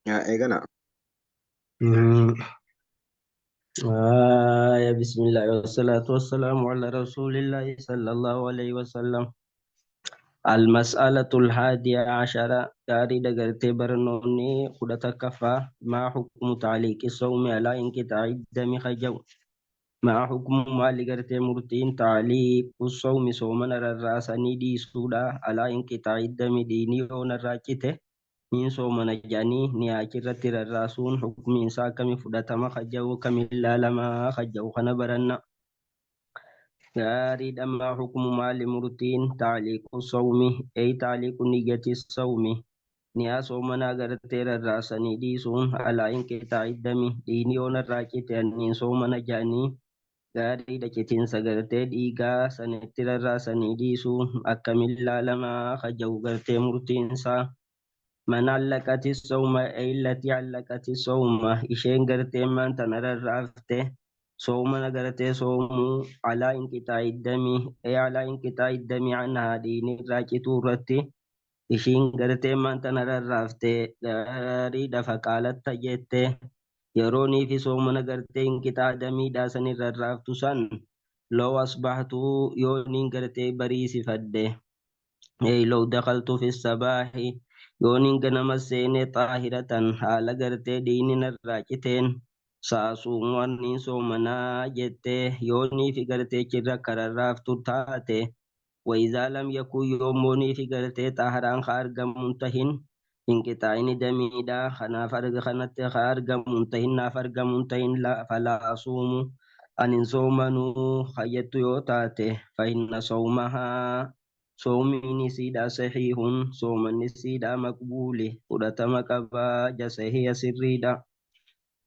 Eegana. مم. يا بسم الله والصلاة والسلام على رسول الله صلى الله عليه وسلم. المسألة الحادية عشرة داري دقرتي برنوني خدة كفا ما حكم تعليق الصوم على انقطاع الدم خجو. ما حكم ما لقرتي مرتين تعليق الصوم صومنا الرأساني دي سودا على انقطاع الدم ديني ونراكته من صومنا جاني نياكرة الرأسون حكم إنسا كم فدتما خجو كم لا لما خجو خنبرنا. Gaarii dhammaa hukumu murtiin taaliiqu sawmi taaliiqu niyyati sawmi niyaa soomana agartee rarraasanii dhiisuun alaa inqitaa iddami dhiinii onarraa cite anniin soomana jaanii gaarii dacitiinsa gartee dhiigaa sanitti rarraasanii dhiisuun akkamiin laalamaa haja'u gartee murtiinsaa. Man allaqati sawma illati allaqati sawma isheen gartee maan tana rarraafte صوم نغرتي صوم على انقطاع الدم أي على انقطاع الدم عنها دين راكي تورتي إشين غرتي من تنرى رافتي غاري دفع قالت تجيتي يروني في صوم نغرتي انقطاع دمي داسني ررافتو سن لو أصبحت يوني غرتي بريسي فده أي لو دخلت في الصباح يوني غنم السيني طاهرة حال غرتي دين الراكتين saasuuwwan ni soomanaa jettee yoonii fi gartee chirra kararraaftu taate wayizaa lam yakuu yoommoonii fi gartee xaharaan ka argamuun tahin inqixaa'ini damiidha kanaaf kanatti ka argamuun tahin naaf argamuun tahin falaa asuumu anin soomanuu hayyattu yoo taate fahinna soomahaa soomiin isiidha sahiihun soomanni isiidha maqbuuli fudhatama qabaa jasahiya sirriidha.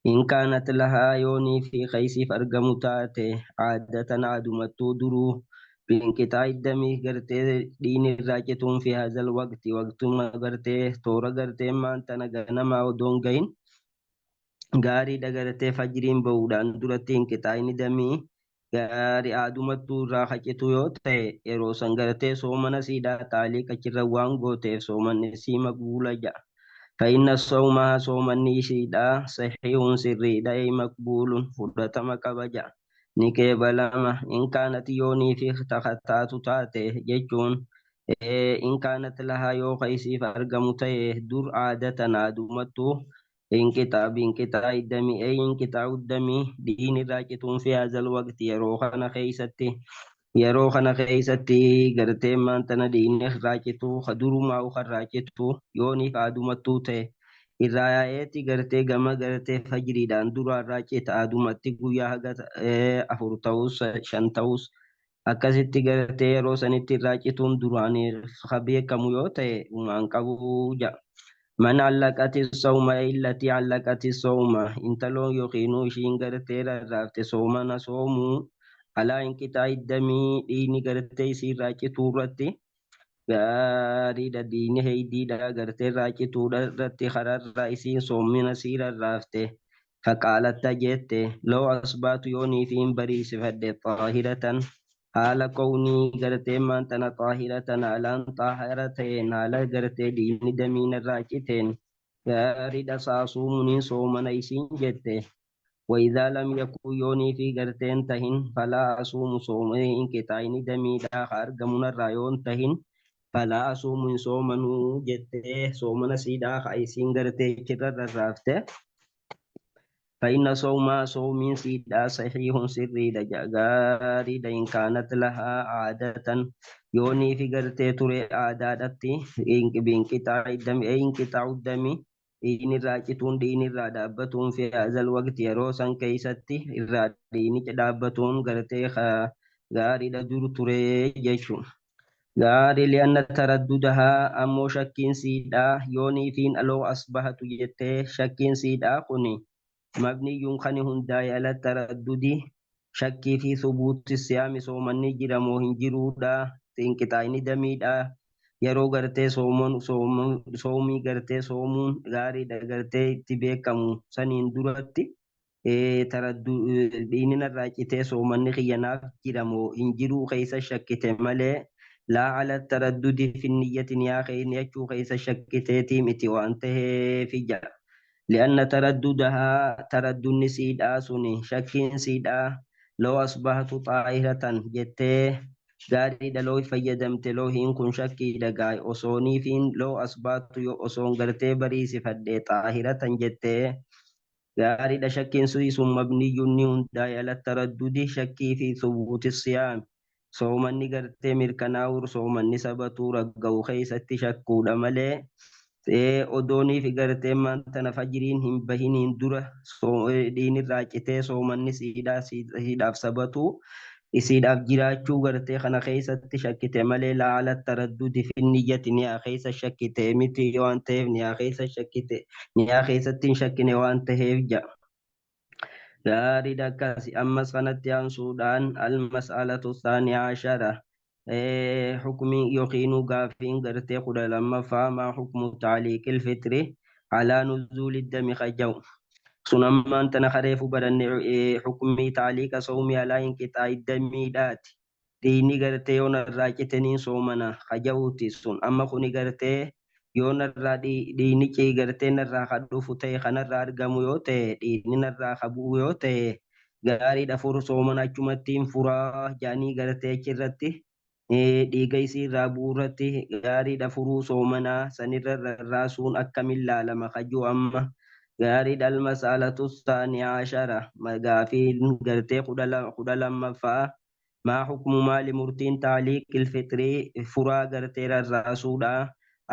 إن كانت لها يوني في خيسي فرقمتات عادة عدمت درو بانقطاع الدم قرتي دين الراجتون في هذا الوقت وقت ما قرتي تورا قرتي ما انت نغنما ودونغين غاري دقرتي فجرين بودان درتي انقطاع دمي غاري عدمت راحتو يوتي يرو سنغرتي سومنا سيدا تالي كچر وانغوتي سومن سي مقبولة فإن الصوم صوم النيشيدا صحيح سريدا أي مقبول فدتما كبجا نكي بلما إن كانت يوني في اختخطات تاته جيجون إن كانت لها يو خيسي فأرقمته در عادة نادمته إن كتاب الدم أي إن كتاب الدم دين راكتون في هذا الوقت يروخنا خيستي yeroo kana keessatti gartee maantana diinni raacitu kadurumaa raacitu yooniif aadumattuu ta'e irraa yaa'eeti gartee gama gartee fajriidhaan duraan raacita aadumatti guyyaa haga afur ta'us shan ta'us akkasitti gartee yeroo sanitti raacituun duraan ka beekamu yoo ta'e uumaan qabuu ja'a. Man allaqati sawma illati allaqati sawma intaloon yookiinuu ishiin gartee rarraafte soomana soomuu alaa inqitaa iddamii dhiini gartee isii raacituu irratti gaariidha diini heeydiidha gartee raacituu irratti kararraa isiin soomina sii rarraafte faqaalatta jette loo asbaatu yoonii fi hin bariisifadhe xaahiratan haala kownii gartee maantana xaahiratan haalaan xaahara ta'een haala gartee diini damiina raaciteen gaariidha saasuumuuniin soomana isiin jette. وإذا لم يكن يوني في قرتين تهن فلا أصوم صومي إن كتاين دمي دا خارج من الرايون تهن فلا أصوم صوما جته صومنا سيدا خايسين قرتي كرر الرافته فإن صوم سيدا صحيح سري دا جاغاري دا إن كانت لها عادة يوني في قرتي تري عاداتي إن بين كتاع الدم إن كتاع الدم Diin irraa cituun diin irraa dhaabbatuun fi azal waqti yeroo san keeysatti irraa diinicha dhaabbatuun gartee gaariidha dur turee jechuun. Gaarii li'anna taraddudahaa ammoo shakkiinsiidhaa yooniifiin aloo asbahatu jettee shakkiinsiidhaa kuni mabniyyuun kan hundaa'e ala taraddudi shakkii fi subuutti siyaami soomanni jiramoo hin jiruudhaa xinqixaayini damiidhaa yeroo gartee soomii gartee soomuun gaariidha gartee itti beekamu saniin duratti dhiinina irraa citee soomanni kiyyanaaf jiramoo hin jiruu keessa shakkite malee laa ala taraddudi fi niyyatin yaa keenya jechuu keessa shakkiteetii miti waan ta'eef jira. لأن تردد سيدا سني شك سيدا لو أصبحت طاهرة جتة غاري دلوي فيدمت لو هين كن شكي دقاي أصوني فين لو أصبحت يو أصون غرتي بريسي فدي طاهرة جتة غاري دا شك سوي ثم مبني هنداي على التردد شكي في ثبوت الصيام صومني غرتي مركناور صومني سبتو رقو خيست شكو دمالي odoonii fi gartee maanta fajiriin hin bahiniin dura diin irraa citee soomanni siidhaaf sabatu isiidhaaf jiraachuu gartee kana keessatti shakkite malee laala taraddudi fi niyyati niyaa keessa shakkite miti waan ta'eef niyaa keessa shakkite niyaa keessatti hin shakkine waan ta'eef ja'a. Gaariidha akkasi ammas kanatti aansuudhaan almas'alatu thaaniya ashara حكمي يقين قافين قرتي قد لما فما حكم تعليق الفطر على نزول الدم خجو سنما أنت نخريف برن حكمي تعليق صومي على انقطاع الدم دات ديني قرتي يون الراجتنين صومنا خجوتي سن أما خني قرتي يون الرادي ديني كي قرتي نرى خدو فتي خنر أرقم يوتي ديني نرى خبو يوتي غاري دفور صومنا جمتين فراه جاني قرتي كرتي dhiiga isiirraa bu'uurratti gaariidha furuu soomanaa sanirra rarraasuun akkamiin laalama kajuu amma gaariidha almasaalatu taaniya ashara magaafiin gartee kudha lammaffaa maa hukmu maali murtiin taaliiq ilfitrii furaa gartee rarraasuudha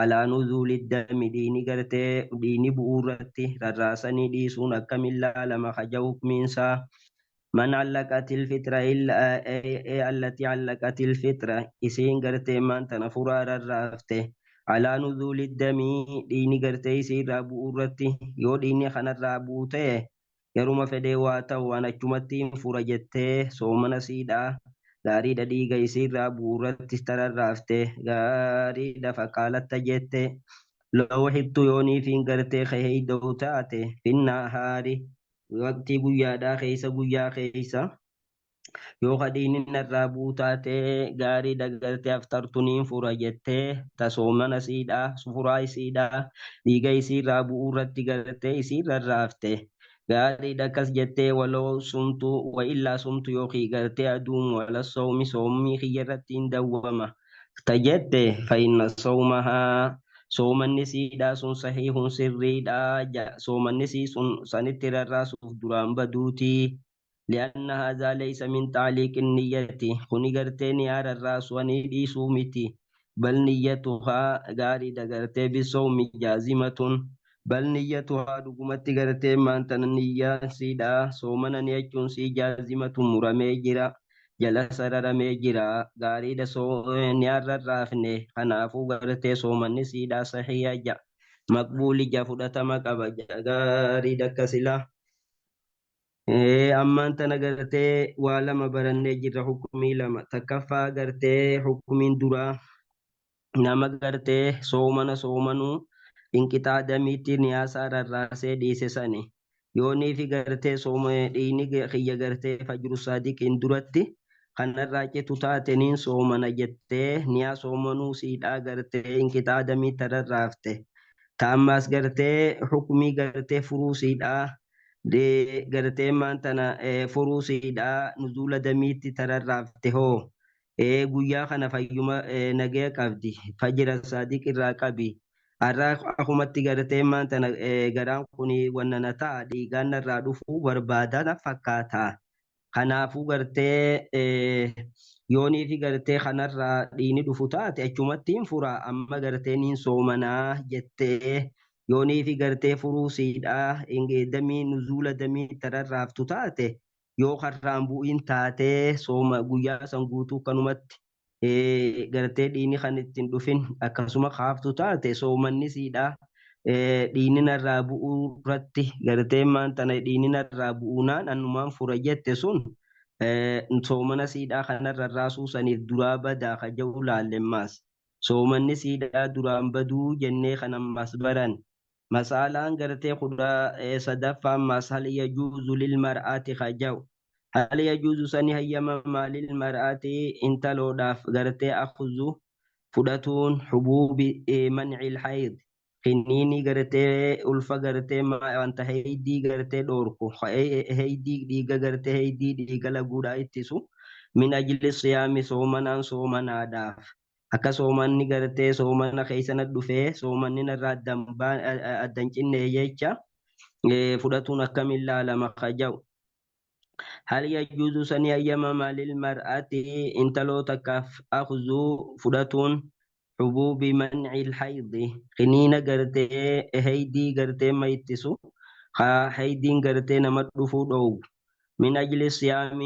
alaa nuzuuli dami diini gartee diini bu'uurratti rarraasanii dhiisuun akkamiin laalama kaja hukmiinsaa من علقت الفترة التي علقت الفترة إسين قرتي من تنفرار الرافته على نزول الدم ديني قرتي سير رابورتي يو ديني خنا رابوته يروم فديواتا وانا جمتين فرجته سومنا سيدا غاري دا ديغا يسير رابورتي ترى رافته غاري دا فقالت تجته لو حبت يوني فين قرتي خيهي دوتاته في النهار waqtii guyyaadhaa keessa guyyaa keessa yoo kadiin irraa buutaatee gaarii dagartee aftartuniin fura jettee tasoomana siidhaa furaa isiidhaa dhiiga isiirraa bu'uurratti gartee isiirra raafte gaarii dakkas jettee waloo sumtu wa illaa sumtu yookiin gartee aduun wala soomii kiyyarratti hin dawwama tajette fa'inna soomahaa soomanni siidhaa sun sahiihun sirriidha soomanni sun sanitti rarraasuuf duraan baduuti li'anna haadhaa leeysa min taaliiqin niyyati kuni gartee niyaa rarraasuwanii dhiisuu miti bal niyyatuhaa gaarii dagartee bisoomi jaazimatun bal niyyatuhaa dhugumatti gartee maantana niyyaa siidhaa soomana ni jechuun sii jaazimatun muramee jira jala sararamee jira gaariidha niyaarra raafne kanaafuu gartee soomanni siidhaa sahiya ja maqbuuli ja fudhatama qaba gaariidha akkasila ammaan tana gartee waa lama barannee jirra hukumii lama takkaffaa gartee hukumiin duraa nama gartee soomanuu inqitaa damiitti niyaasaa rarraasee dhiise sani yoonii fi gartee dhiini kiyya gartee fajru saadiqiin duratti kanarraa citu taateniin soomana jettee niyaa soomanuu siidhaa gartee inqitaa damii tararraafte taammaas gartee hukumii gartee furuu siidhaa gartee maantana furuu siidhaa nuzuula damiitti tararraafte hoo guyyaa kana fayyuma nagee qabdi fajira saadiq irraa qabi arraa akumatti gartee maantana garaan kun wannana ta'a dhiigaan narraa dhufuu barbaadana fakkaata kanaafuu gartee yoonii fi gartee kanarraa dhiini dhufu taate achumattiin fura amma gartee niin soomanaa jettee yoonii fi gartee furuu siidhaa damii nuzuula damii tararraaftu taate yoo karraan bu'iin taatee sooma guyyaa san guutuu kanumatti gartee dhiini kan ittiin dhufin akkasuma kaaftu taate soomanni siidhaa dhiini narraa bu'uu irratti gartee maantana dhiini narraa bu'uunaan annumaan fura jette sun soomana siidhaa kanarra raasuu saniif duraa badaa ka ja'u laallemmaas soomanni siidhaa duraan baduu jennee kanammaas baran masaalaan gartee kudha sadaffaan maas hal yajuuzu lilmar'aati ka ja'u hal yajuuzu sani hayyama maalil mar'aati intaloodhaaf gartee akuzu fudhatuun hubuubi mancil hayd Kiniini gartee ulfa gartee wanta heydii gartee dhoorku heydii dhiiga gartee heydii dhiiga laguudhaa ittisu min ajli siyaami soomanaan soomanaadhaaf akka soomanni gartee soomana keessana dhufee soomanni narraa addan cinne jecha fudhatuun akkamiin laalama kaja'u. هل يجوز سني أيما للمرأة انتلو تكاف أخذو فدتون حبوب منع الحيض خنين قرتي هيدي قرتي ما يتسو هيدين قرتي نمدفو دو من أجل الصيام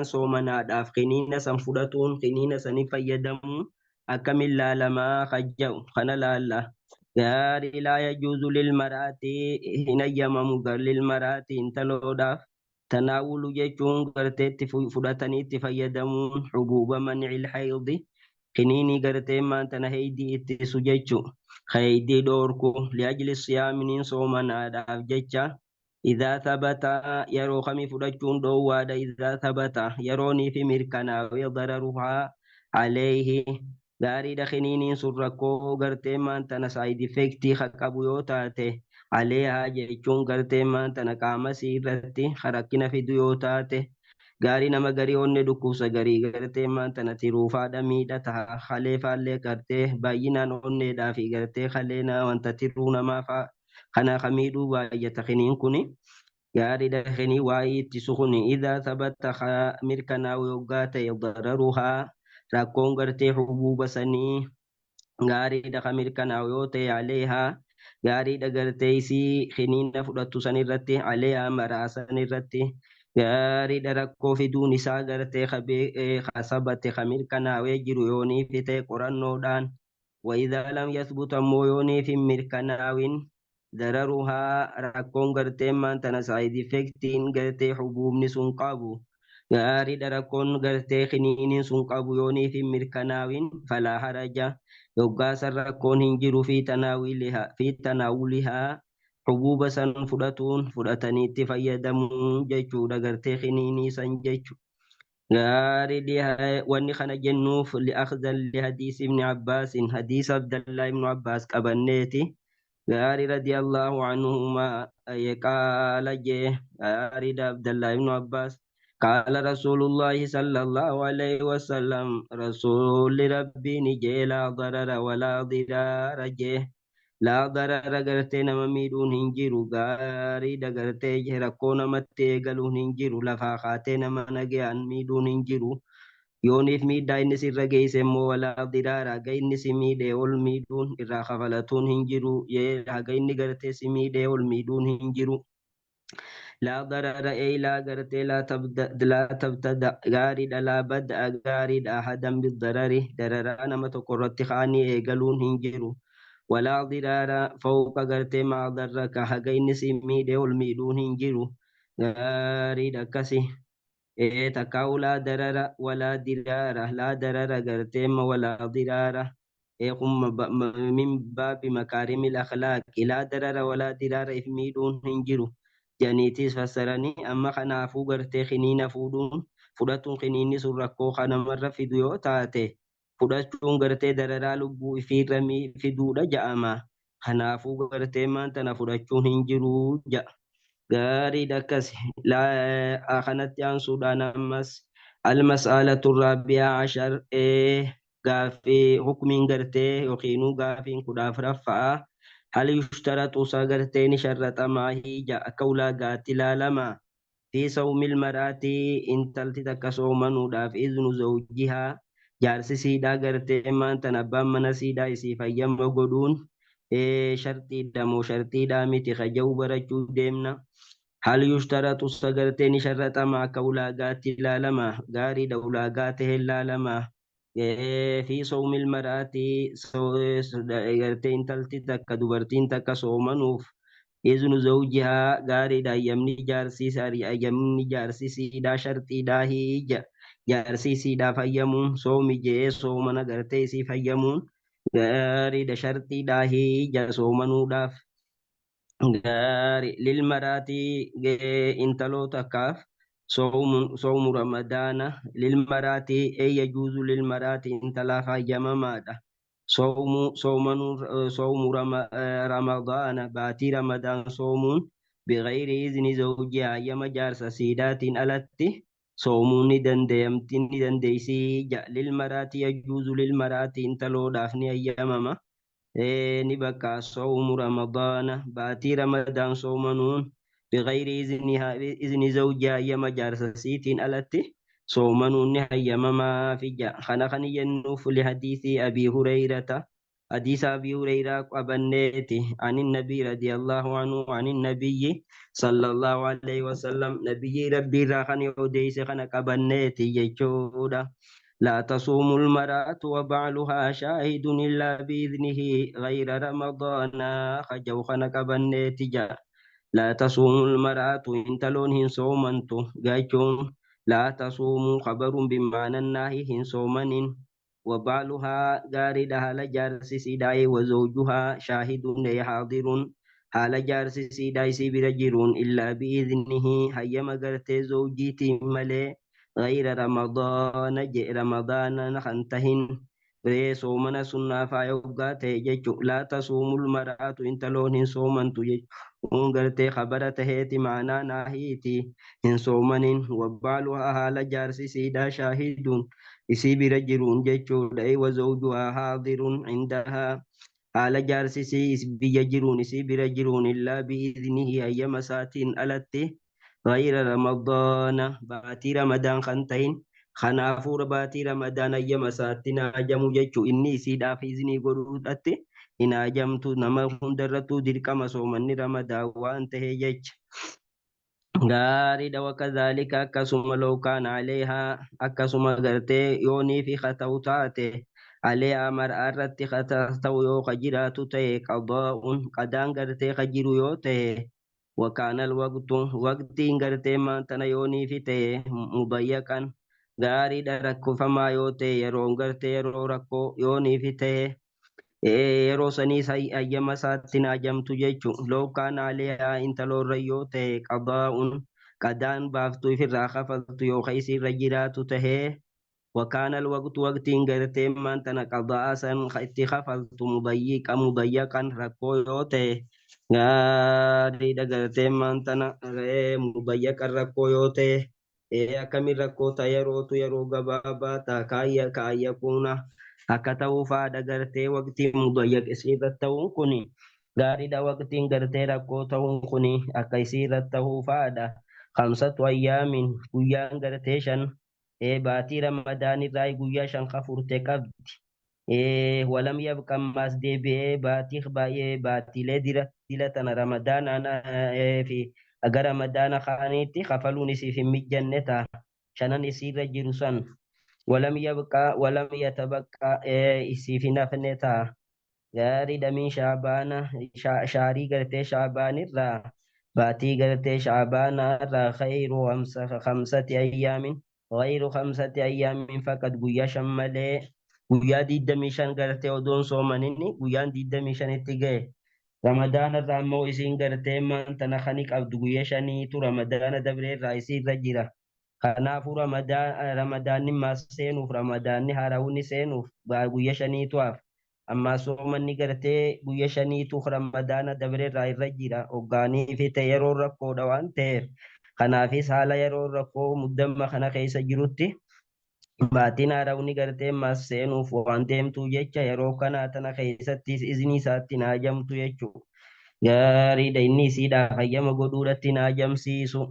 صومنا داف خنين سنفدتون خنين سنفا يدم أكمل لا لما خجو خنا لا غير لا يجوز للمرأة هنا يمم للمرأة انتلو داف تناول جيشون قرتي فدتني تفيدمون حبوب منع الحيض خنيني قرتي ما أنتنا هيدي اتسو جيشو خيدي دوركو لأجل الصيام صومنا داف جيشا إذا ثبت يرو خمي فدتشون دواد إذا ثبت يروني في مركنا وضررها عليه غاري دخنيني سرقو قرتي ما أنتنا سايد فيكتي خكبو يوتاتي عليها جيشون قرتي ما أنتنا قام سيرتي خرقنا في ديوتاتي غاري نما غاري onne dhukkubsa garii gartee maanta nati ruufaadha miidhata haleefaallee gartee baay'inaan onneedhaa fi gartee haleena wanta tirruu namaafaa kana kamiidhuu baay'ata kiniin kuni gaariidha kinii waa'ee ittisu kuni idaa sabata mirkanaa yoggaa ta'e dararuhaa rakkoon gartee hubuuba sanii gaariidha ka mirkanaa yoo ta'e aleehaa gaariidha gartee isii kiniina fudhattu san irratti aleehaa maraa san irratti gaariidha rakkoo fiduun isaa gartee sabate mirkanaawee jiru yoonii fite qorannoodhaan wa'idaa lam yasbuta ammoo yoonii fi mirkanaawin dararuhaa rakkoon gartee maantana saayid effektiin gartee hubuubni sun qabu gaariidha rakkoon gartee kiniiniin sun qabu yoonii fi mirkanaawin falaa haraja yoggaasan rakkoon hin jiru fi tanaawulihaa حبوب سن فدتون فدتني تفيدمون جيشو دغرتي خنيني سن جيشو غاري دي واني خنا جنوف لأخذ لحديث ابن عباس حديث عبد الله بن عباس كبنيتي غاري رضي الله عنهما قال جي غاري عبد الله بن عباس قال رسول الله صلى الله عليه وسلم رسول ربي نجي لا ضرر ولا ضرار جي لا ضرر غرتي نما ميدون هنجيرو غاري دغرتي ركو نمتي غلون هنجيرو لفا خاتي نما نغيان ميدون هنجيرو يونيف ميدا إنسي رغي سمو ولا ضرارا غي إنسي ميدي أول ميدون إرا خفلتون هنجيرو يها غي نغرتي سميدي أول ميدون هنجيرو لا ضرر أي لا غرتي لا تبتدأ غاري لا بدأ غاري أحدا بالضرر دررانا متقرت خاني غلون هنجيرو ولا ضرار فوق غرتي ما ضرك حقين سمي دول ميدون هنجرو غاري دكسي تكاو لا ضرر ولا ضرار لا ضرر غرتي ما ولا ضرار من باب مكارم الأخلاق لا ضرر ولا ضرار ميدون هنجرو جانيتيس فسرني أما خنافو غرتي خنين فودون فدتون خنيني سرقو خنا مرة في ديو تاتي fudhachuun gartee dararaa lubbuu ifiirra fiduudha ja'ama. Kanaafuu gartee maanta fudhachuun hin jiru ja'a. Gaariidha akkas. Kanatti aansuudhaan ammas almas'aalatu raabiyaa ashar gaaffii hukumiin gartee yookiinuu gaaffiin 14 hal yushtaratu isaa gartee ni sharratamaa ja'a akka ulaagaatti ilaalama. Fi sawmil maraatii intalti takka soomanuudhaaf iznu zawjihaa jaarsi siidhaa gartee maanta abbaan mana siidhaa isii fayyama godhuun shartiidha moo shartiidhaa miti kaja'u barachuu deemna. Hal yushtaratu sagartee ni sharratama akka ulaagaatti ilaalama gaariidha ulaagaa ta'e ilaalama. Fi sawmil maraatii gartee intalti takka dubartiin takka soomanuuf iznu zawjihaa gaariidha ayyamni jaarsi siidhaa shartiidhaa hija. Jaarsi siidhaa fayyamuun soomi jee soomana gartee isii fayyamuun gaariidha shartiidhaa hija soomanuudhaaf gaarii lilmaraatii intaloota akkaaf soomu ramadaana lilmaraatii yajuuzu lilmaraatii intalaa fayyamamaadha صوم رمضان باتي رمضان صوم بغير إذن زوجها يما جارس سيدات ألتي صومون دنديسي للمرات يجوز للمرات انتلو دافني أيامما نبكى صوم رمضان باتي رمضان صومنون بغير إذن زوجها يما جارس سيتين ألتي صومنون أيامما في خنخني ينوف لحديث أبي هريرة حديث أبي هريرة أبنيتي عن النبي رضي الله عنه عن النبي صلى الله عليه وسلم نبي ربي راخني وديس خنك أبنيتي يجودا لا تصوم المرأة وبعلها شاهد إلا بإذنه غير رمضان خجو خنك أبنيتي جا لا تصوم المرأة إن تلونهن صومنتو جايشون لا تصوم خبر بمعنى الناهي هن صومن وبعلها غاردها لجارس سيداي وزوجها شاهد حاضر حال جارس سيداي سيبرجرون إلا بإذنه هيما غرتي زوجيتي ملي غير رمضان جئ رمضان نخنتهن صومنا سنة فايوغا تيجي لا تصوم المرأة إن تلونهن صومن تجي ونغرتي خبرة هيتي معنا ناهيتي إن صومن وبعلها حال جارس سيدا شاهد isii bira jiruun jechuudha wa zawjuhaa haadirun indahaa haala jaarsisii biyya jiruun isii bira jiruun illaa biiznihi hayyama isaatiin alatti gayra ramadaana baatii ramadaan kan ta'in kanaafuu baatii ramadaan hayyama isaatti naajamu jechuu inni isiidhaaf iznii godhuudhatti hin haajamtu nama hundarrattuu dirqama soomanni ramadaan waan tahee jecha gaariidha wakazaalika akkasuma lookaan aleehaa akkasuma gartee yoonii fi kata'u taate aleehaa mar'aa irratti ta'u yoo ka jiraatu ta'e qadaa'uun qadaan gartee ka jiru yoo ta'e wakaanal waqtiin gartee maantana yoonii fi ta'e mubayyaqan gaariidha rakkofamaa yoo ta'e yeroon gartee yeroo rakkoo yoonii fi ta'e yeroo saniis hayyama isaatti naajamtu jechuun lookaan aleehaa intaloorra yoo ta'e qadaa'uun qadaan baaftuu ifirraa kafaltu yookaan isirra jiraatu tahee wakaana waqtiin gartee maantana qadaa'aa san itti kafaltu mubayyaqan rakkoo yoo ta'e gaariidha gartee maantana mubayyaqan rakkoo yoo ta'e akkamiin rakkoo ta'a yeroo gabaabaa ta'a kaayya kuuna akka ta'uu faadha gartee waqtiin mubayyaq isirratti ta'uun kuni gaariidha waqtiin gartee rakkoo ta'uun kuni akka isirratti ta'uu faadha khamsatu ayyaamin guyyaan gartee shan baatii ramadaan irraa guyyaa shan kafurte qabdi walam yabqa ammaas deebi'ee baatiilee dilatana ramadaanaan fi aga ramadaana kaaniitti kafaluun isiif hin mijanne ta'a shanan isiirra jiru san ولم يبقى ولم يتبقى في نفنتا غاري دمين شعبان شاري قرتي شعبان الرا باتي قرتي شعبان الرا خير خمسة أيام غير 5 أيام فقد قويا شمالي قويا دي دميشان قرتي ودون صومنيني قويا دي دميشان اتقاي رمضان الرا مو إسين قرتي من تنخنيك أبدو قويا شانيتو رمضان دبري رئيسي رجرة kanaafuu ramadaanni maas seenuuf ramadaanni haarawni seenuuf guyya shaniituaf amma soomanni gartee guyya shaniituuf ramadaana dabreerraa irra jira hoggaanii fi ta'e yeroo rakkoodha waan ta'eef kanaafis haala yeroo rakkoo muddamma kana keessa jirutti baatiin haarawni gartee maas seenuuf waan deemtuu jecha yeroo kanaa tana keessattis iznii isaatti naajamtu jechuu gaariidha inni isiidhaaf hayyama godhuudhatti naajamsiisu.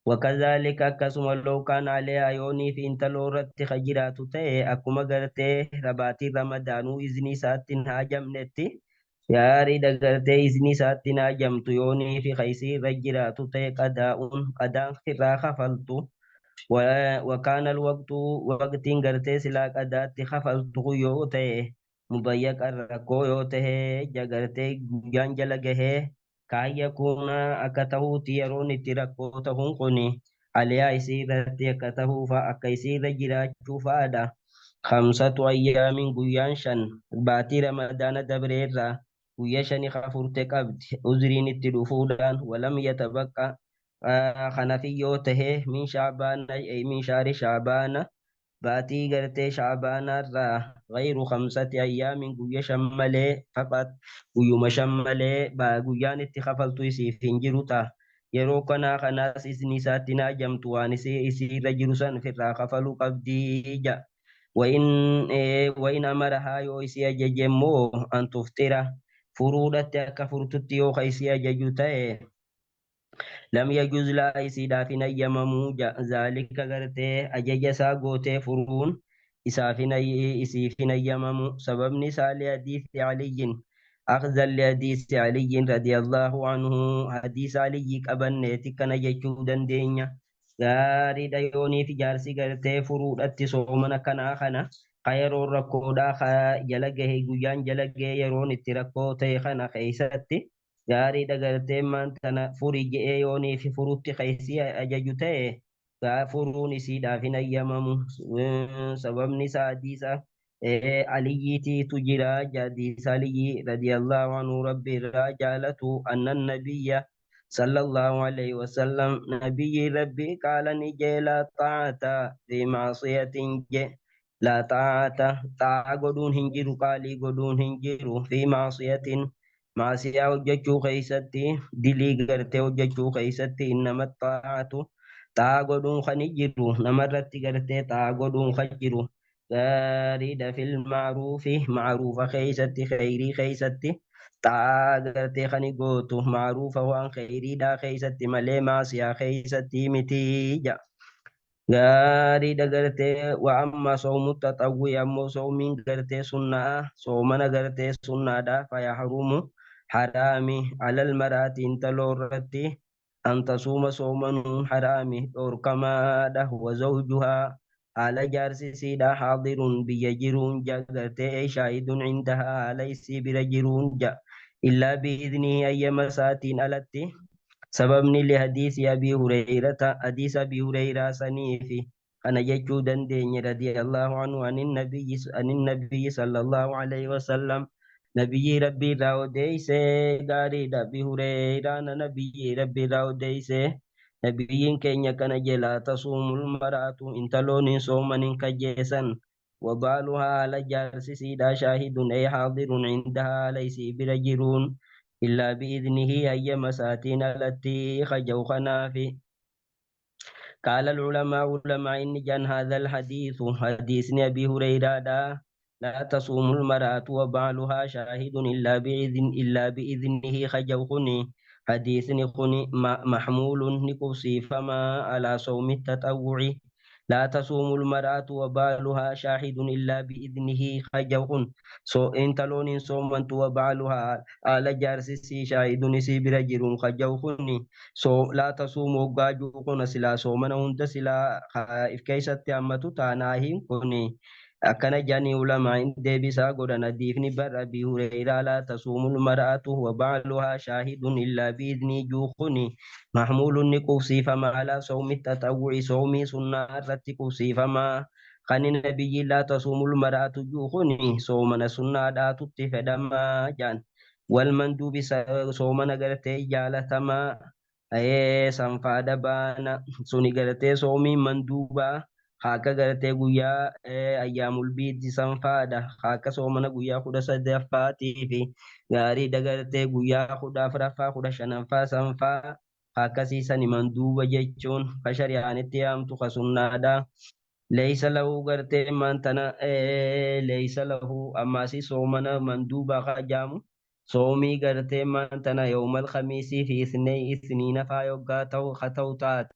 وكذلك كسم لو كان عليها يوني في انتلورت خجرات تي أكما غرتي رباتي رمضان إذني ساتين هاجم نتي ياري دغرتي إذني ساتين هاجم تيوني في خيسي رجرات تي قدان خراخ فلتو وكان الوقت وقت غرتي سلا قدات خفلتو يوتي مبيك الركو يوتي جغرتي جانجل جهه kaayya kuna akka ta'uuti yeroon itti rakkoo ta'uun kuni aliyaa isii irratti akka ta'uufa akka isii irra jiraachuu fa'aadha. Khamsatu ayyaamin guyyaan shan baatii ramadaana dabreerraa guyya shani kafurte qabdi uzriin itti dhufuudhaan walam yatabaqqa kanafi yoo tahee min shaabaana min shaari shaabaana باتي قرتي شعبان الرا غير 5 أيام قوية شمالي فقط قيوم شمالي با قيان اتخفلت يسي فنجرتا yeroo kanaa kanaas isni isaatti na ajamtu waan isiirra jiru san firraa kafaluu qabdii ja. Wayin amarahaa yoo isii ajaje immoo an tuftira furuudhatti akka furtutti yoo ka isii ajaju ta'e lam yajuz laa isiidhaaf hin ayyamamuu zaalika gartee ajaja isaa gootee furuun isiif hin ayyamamu sababni isaa lihadiisi caliyyin أخذا لحديث علي رضي الله عنه حديث علي قبنيتي كان جيشو دندينيا غاري دايوني في جارسي غرتي فرود اتسومنا كان خيرو ركودا جلقه جوجان جلقه يرون اتركو تيخنا خيستي غاري دغرتي من تنا فريج ايوني في فروت خيسي اججوتي غافروني سيدا في نيمم سبب نسا حديثا علي تجرى جدي علي رضي الله عنه ربي رجالته أن النبي صلى الله عليه وسلم نبي ربي قال نجي لا طاعة في معصية لا طاعة قدون هنجر قالي قدون هنجر في معصية معصية وججو خيستي دلي قرتي وججو خيستي إنما الطاعة طاعة قدون خنجر نمرت قرتي طاعة قدون خجر غارد في المعروف معروف خيستي خيري خيستي تعاقرتي خني قوتو معروف وان خيري دا خيستي ملي معصية خيستي متيجا غارد قرتي وأما صوم التطوع أما صوم قرتي سنة صومنا قرتي سنة دا فيحرم حرامي على المرأة انتلورتي أن تصوم صوما حرامي أركما ده وزوجها على جارسي سيدا حاضر بيجرون جاء شاهد عندها ليس برجرون جاء إلا بإذنه أي مساتين ألتي سببني لحديث أبي هريرة حديث أبي هريرة سنيفي أنا يجودا دين رضي الله عنه عن النبي صلى الله عليه وسلم نبي ربي راو ديسي غاري أبي هريرة نبي ربي راو ديسي نبيين كينيا كان جلا تصوم المرأة إن تلون صوما كجيسا وبالها على جارس سيدا شاهد أي حاضر عندها ليس برجرون إلا بإذنه أي مساتين التي خجوا خنافي قال العلماء إن جان هذا الحديث حديث أبي هريرة لا تصوم المرأة وبالها شاهد إلا بإذنه خجوا خني حديث نكوني محمول نكوسي فما على صوم التطوع لا تصوم المرأة وبالها شاهد إلا بإذنه خجوهن إن تلون صوما وبالها على جارسي شاهد نسي برجل خجوهن لا تصوم وقاجوهن سلا صومنا هند سلا خائف كيست أمتو تاناهم كوني أكن جاني علماء ديبسا قرنا ديفني بر أبي هريرة لا تصوم المرأة وبعلها شاهد إلا بإذن جوخني محمول نكوسي فما على صوم التطوع صومي سنة رتكوسي فما خان النبي لا تصوم المرأة جوخني صومنا سنة لا تتفدما جان والمندوب صومنا قرتي جالتما أي سنفاد بانا سوني قرتي صومي مندوبا haka gartee guyyaa ayyaamul biiddi sanfaadha haka soomana guyyaa 18ffaatii fi gaarii dagartee guyyaa 14ffaa 15ffaa sanfaa akkasiisan manduuba jechuun ka shari'aanitti yaamtu ka sunnaadha leeysa lahu gartee maantana leeysa lahu ammaasi soomana manduuba ka jaamu soomii gartee maantana yawmal khamiisii fi isniina faa yoggaa ta'u taate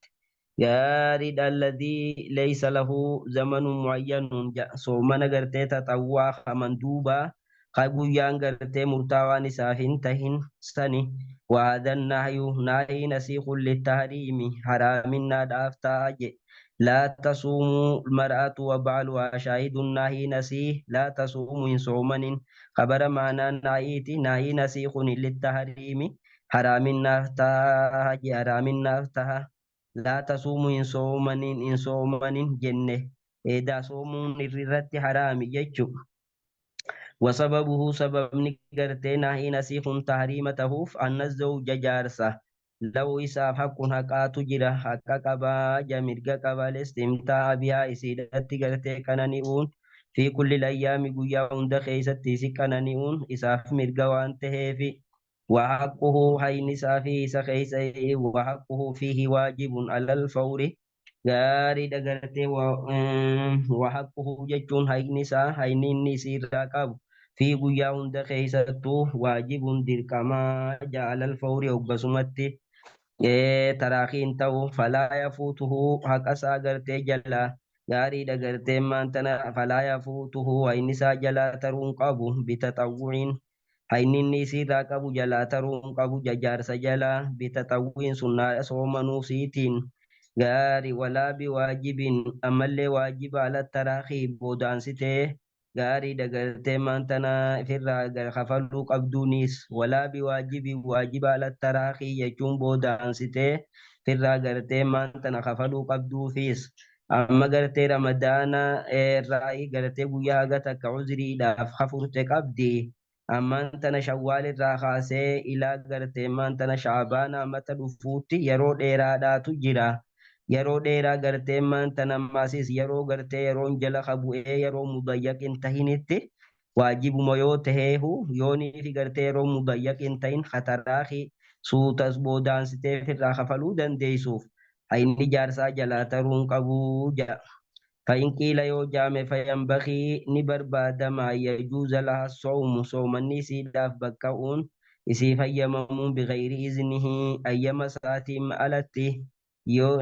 غارد الذي ليس له زمن معين صومنا غرتي تطوع مندوبا خبويان غرتي مرتوان سافين تهين سني وهذا نهي نسيخ للتحريم حرام نادافتاج لا تصوم المرأة وبعلها شاهد النهي نسيه لا تصوم من صومن خبر معنى نهي نسيخ للتحريم حرام نفتاج حرام نفتاج لا تصوموا إن صومن جنة إذا صوموا الرت حرام يجو وسببه سبب نقرتنا هي نسيخ تحريمته أن الزوج جارسة لو إساف حق حقا تجرى حقا قبا جمرقا قبا الاستمتاع بها إسيدة قرتي كنانيون في كل الأيام قيا عند خيسة كنانيون إساف مرقا وانتهي في وحقه حين سافي إسا خيسة وحقه فيه واجب على الفور غاري دغرتي وحقه جچون حين سا حين نسير قبو في قيا عند خيسة واجب دركما جعل الفور وقسمت tarakiin ta'u falaa yafuutuhu haqa isaa gartee jalaa gaariidha gartee maantana falaa yafuutuhu hayni isaa jalaa taruun qabu bitaxawwuciin hayni inni isiirraa qabu jalaa taruun qabu jajaarsa jalaa bitaxawwiin sunnaa soomanuusiitiin gaari walaa biwaajibin ammallee waajiba ala tarakii boodaansitee gaarii dagartee maantana ifirraa kafaluu qabduunis walaa biwaajibi waajiba ala taraakii jechuun boodaansitee firraa gartee maantana kafaluu qabduufis amma gartee ramadaana irraa gartee guyyaa haga takka uzriidhaaf hafurte qabdi ammaan tana shawwaal irraa kaasee ilaa gartee maantana shaabaana mata dhufuutti yeroo dheeraadhaatu jira. Yeroo dheeraa gartee maanta namaasis yeroo gartee yeroon jala qabu'ee yeroo mudayyaqin tahinitti waajibuma yoo taheehu yoonii fi gartee yeroo mudayyaqin tahin khataraahi suutas boodaansitee irraa kafaluu dandeessuuf hayni jaarsaa jalaa taruun qabuu jedha. فإن قيل يو جامع فينبغي نبرباد ما يجوز لها الصوم صومني سيداف بكاون إسي فيممون بغير إذنه أيما ساتم ألته يو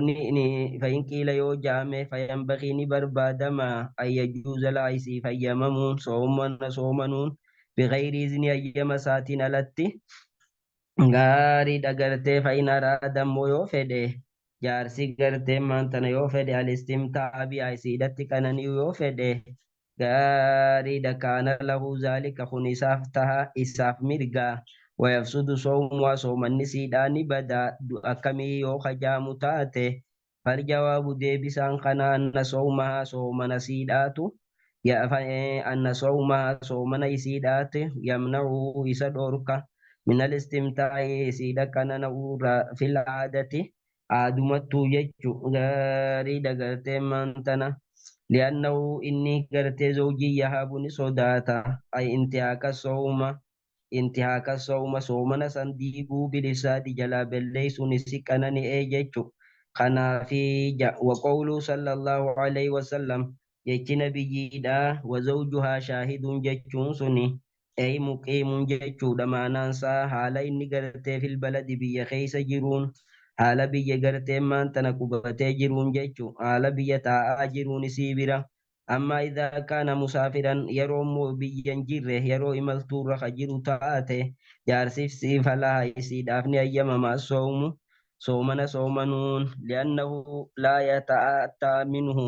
فإن قيل يو جامع فينبغي نبرباد ما أن يجوز لها إسي فيممون صومنون بغير إذن أيما ساتين ألته غاري دغرتي فإن أراد مويو فده jaarsi gartee maantana yoo fedhe alistimtaa bi'aisiidhatti kanan yoo fedhe gaariidha kaana lahu zaalika kun isaaf taha isaaf mirgaa wayafsudu soomuwaa soomanni siidhaani bada akkamii yoo kajaamu taate faljawaabu deebisaan kana anna soomahaa soomana siidhaatu anna soomahaa soomana isiidhaate yamna'uu isa dhorka min alistimtaa'i isiidha kana na'uura fil aadati aadumattuu jechu gaarii dagartee maantana li'annahu inni gartee zoojii yahabu ni sodaata ay intihaaka sooma soomana san diiguu bilisaadi jalaa belleeysuun isi qanani'ee jechu kanaafi waqawluu sallallahu alaihi wasallam jechi nabiyyiidha wazawjuhaa shaahidun jechuun suni ay muqiimun jechuudha maanaansaa haala inni gartee fil baladi biyya keeysa jiruun haala biyya gartee maantana qubatee jiruun jechu haala biyya taa'aa jiruun isii bira amma idaa kaana musaafiran yeroo biyyan jirre yeroo imaltuurra ka jiru taate jaarsiif siifalaa isiidhaaf ni ayyamamaa soomana soomanuun li'annahu laa yata'attaa minhu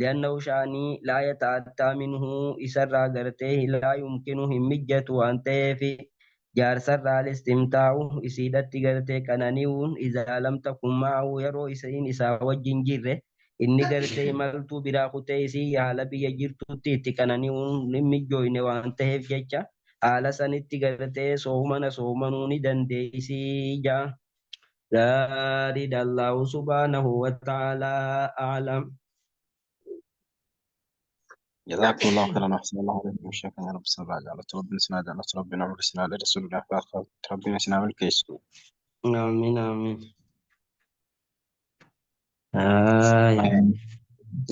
li'annahu shaanii laa yata'attaa minhu isarraa gartee laa yumkinu hin mijjatu waan ta'eefi jaarsarraa alistimtaa'u isiidhatti gartee qanani'uun izaa lam takun ma'ahu yeroo isiin isaa wajjin jirre inni gartee imaltuu biraa kutee isii haala biyya jirtutti itti qanani'uun hin mijjooyne waan ta'eef jecha haala sanitti gartee soomana soomanuu ni dandeessii jaa gaariidha Allahu subhaanahu wa ta'aalaa a'lam. جزاكم الله خيرا واحسن الله عليكم وشكرا يا رب السلام على ربنا سناد على ربنا ورسنا على رسول الله ربنا سنعمل الكيس آمين آمين.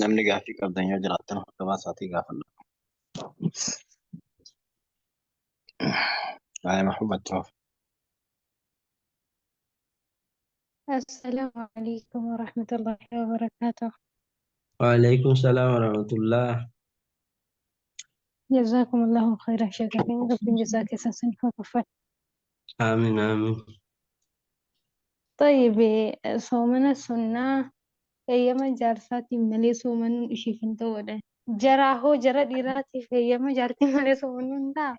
namni gaaffii qabdan yoo jiraattan hoggabaa isaatii gaafanna. محمد توفى. السلام عليكم ورحمة الله وبركاته. وعليكم السلام ورحمة الله. جزاكم الله خيرا شكرا رب جزاك سنة وكفر. آمين آمين. طيب صومنا السنة أيام جارساتي ملي صومن إشي فنتوده جراهو جرا ديراتي في أيام جارتي ملي صومن دا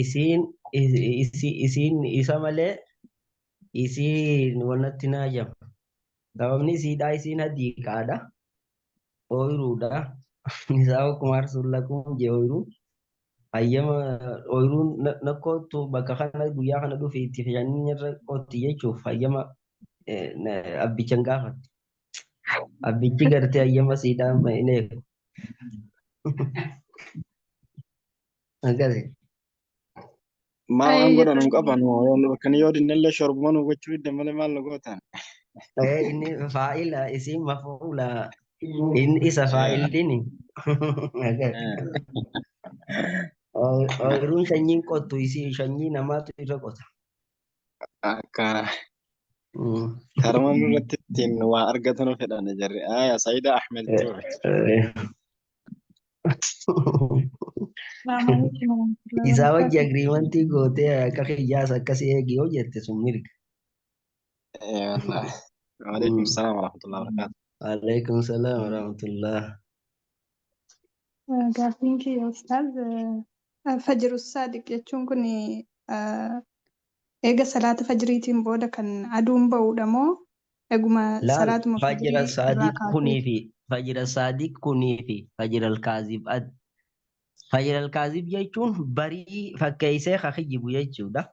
isiin isa malee isiin wanatti naa jama sababni isiidhaa isiin ooyiruudha isaa akkuma arsuun laquun jee ooyiruu Hayyama ooyiruun na kootu bakka kana guyyaa kana dhufe itti fayyanii irra qotti jechuuf hayyama abbicha hin gaafatu. Abbichi gartee hayyama siidhaan hin eegu. Akkasi. Maal waan godhan hin Ayyee qaban kan yoo dinnallee shorbuma nu gochuu didde malee maal nu gootan. Inni faa'ila isiin mafuula inni isa faa'ildini. Ooyiruun sanyiin qottu isii sanyii namaatu irra qota. Akkana karama irratti ittiin waa argatan fedhan jarri. Saayida Ahmed ture. Isaa wajji agriimantii gootee akka kiyyaas akkasii eegi yoo jette sun mirga. Wallahi. Waalaikum salaam wa rahmatullahi wa barakatuh. Waalaikum salaam wa rahmatullah. Gaaffiin kiyya ustaaz Fajru Saadiq jechuun kun eega salaata fajriitiin booda kan aduun ba'uudha moo eeguma Laal salaatuma fajira fajrii irraa saadiq kaasee? kunii fi fajira saadiq kunii fi fajira alkaazib ad. Fajira alkaazib jechuun barii fakkeessee kakiyyibu jechuudha.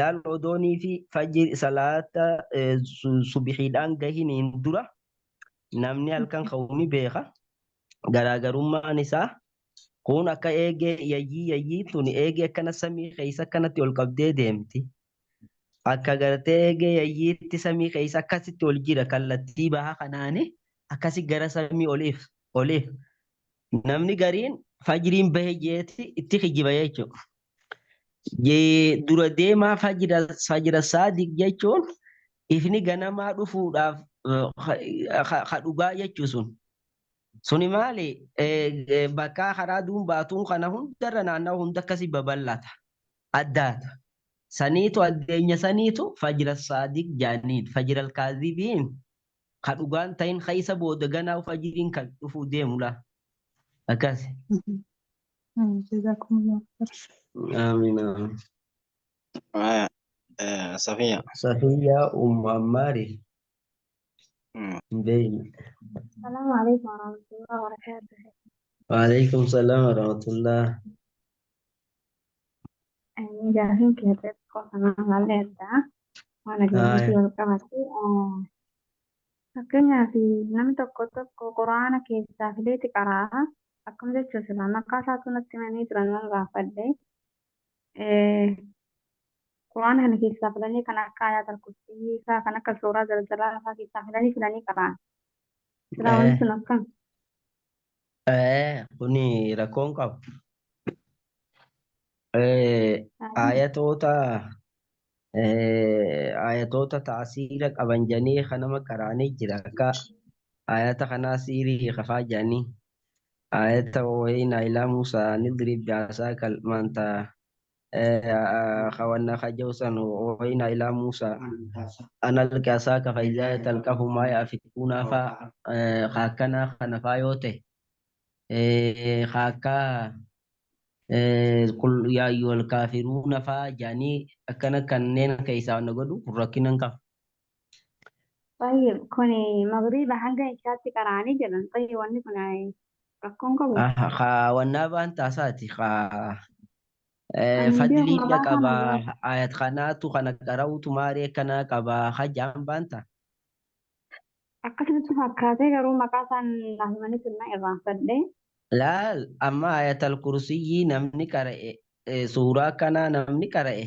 Laal odoonii fi fajri salaata subixiidhaan gahiniin dura namni halkan ka'uuni beeka. Garaagarummaan isaa kun akka eegee yayyii tun eegee akkana samii keessa akkanatti ol qabdee deemti. Akka gartee eegee yayyiitti samii keessa akkasitti ol jira kallattii bahaa kanaani akkasi gara samii oliif. Namni gariin fajriin bahee jeeti itti kijiba jechuudha. Dura deemaa fajira saadiq jechuun ifni ganamaa dhufuudhaaf dhugaa jechuu sun. Suni maali bakka karaa duun baatuun kana hundarra naannoo hunda akkasii babal'ata. Addaata. Saniitu addeenya saniitu fajira saadiq jaaniin fajira alkaazibiin ka dhugaan ta'in keessa booda ganaa fajiriin kan dhufuu deemudha. Akkasi. Jazakumullah khair. Amiin. Safiya. Safiyaa Ummammari. Beeyni. Assalamualaikum warahmatullahi wabarakatuh. Waalaikum salaam wa rahmatullah. Gaaffiin kiyya xiqqoo kanaan malleedha. Waan adeemsisu wal qabate. Fakkeenyaaf namni tokko quraana keessaa fileeti qaraa. Akkuma jechuun silaa maqaa isaatu natti himanii turan nan gaafadhe. Quraana kana keessaa filanii kan akka Ayatul Kursii fa'aa kan akka suuraa Zalzalaa fa'aa keessaa filanii qara'an. Silaa wanti sun akkam? Kuni rakkoon qabu. Ayatoota taasiira qaban janii kanama qaraanii jira akka ayata kanaa siirii kafaa janii ayata wayina ilaa Musaa nidrib jaasaa kalmanta kawanna kajausan wayina ilaa Musaa anal kaasaa kafa izaa talqafu maa yaafikuna fa kaakana kana faa yoo ta'e kaakaa qul yaa ayyuhal kaafiruuna faa janii akkana kanneen keessaa wanna godhu rakkinan qaba. Tayyib kuni magriiba hanga ishaatti qara'anii jiran tayyib wanni kun rakkoon qabu. Wannaa baan taasaati fadliidha qaba ayat kanaatu kana qara'utu maarii akkana qaba hajaan baanta. Akkasumatti fakkaatee garuu maqaa isaan laahimanii sirna irraanfadhe. Laal amma ayatal kursiyyi namni qara'e suuraa kanaa namni qara'e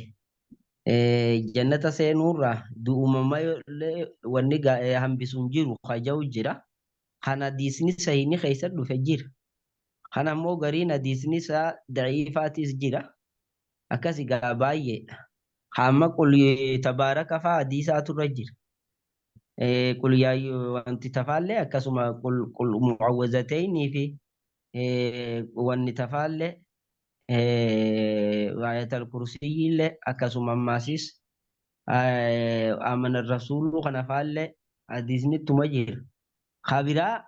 jannata seenuurraa du'umama wanni hambisuun jiru haja'u jira. Kan hadiisni sahiini keessa dhufe jira. Kan ammoo gariin hadiisni isaa daciifaatis jira. Akkasi gaa baay'eedha. Hamma qul tabaaraka fa'aa hadiisaatu irra jira. Qul wanti tafaallee akkasuma qul mucawwazateenii fi wanni tafaallee ayatal kursiyyillee akkasuma ammaasis amana rasuuluu kana faallee hadiisni ittuma jira. Kabiraa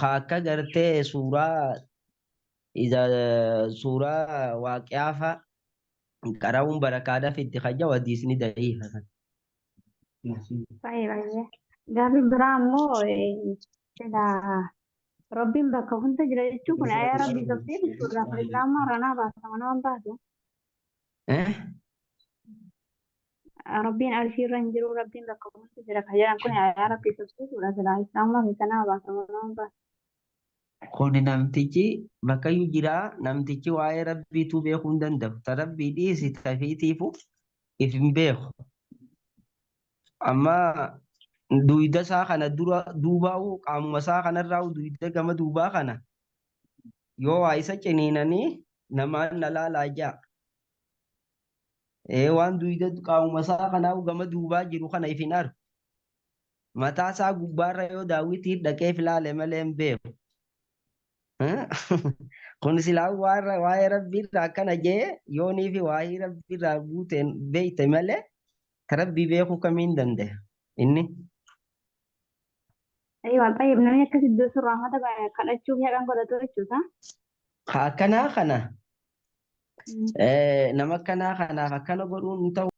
akka gartee suuraa waaqiyaa qara'uun barakaadhaaf itti hajja hadiisni daciifa. Baay'ee. Gaaffii biraa immoo Rabbiin bakka hunda jira jechuun kun ayaa rabbii tafsir jechuudha. Islaamaa ranaa baasama nama baasu. Eh? Rabbiin arshiirra hin jiru rabbiin bakka hunda jira. Kan jedhan kun ayaa rabbii tafsir jechuudha. Silaa islaamaa fi kanaa baasama nama baasu. Kun namtichi bakkayyuu jira namtichi waa'ee rabbiituu beekuu hin danda'u. Ta rabbii dhiisi tafiitiifu if hin beeku. Amma duyda isaa kana dura duubaa'u qaamuma isaa kanarraa duyda gama duubaa kana yoo waa isa ciniinanii namaan na laalaa jaa. Waan duyda qaamuma isaa kanaa gama duubaa jiru kana if hin argu. Mataa isaa gubbaarra yoo daawwitii dhaqee filaale malee hin beeku. Kun silaa waa'ee rabbiirraa akkana jee yoonii fi waa'ee rabbiirraa buuteen beeyte malee ka rabbii beekuu kamiin danda'a inni. Ayyoo tayyib namni akkas iddoo surraa mata kadhachuuf yaadaan godhatu jechuudha. Akkanaa kana nama akkanaa kanaaf akkana godhuun ta'u.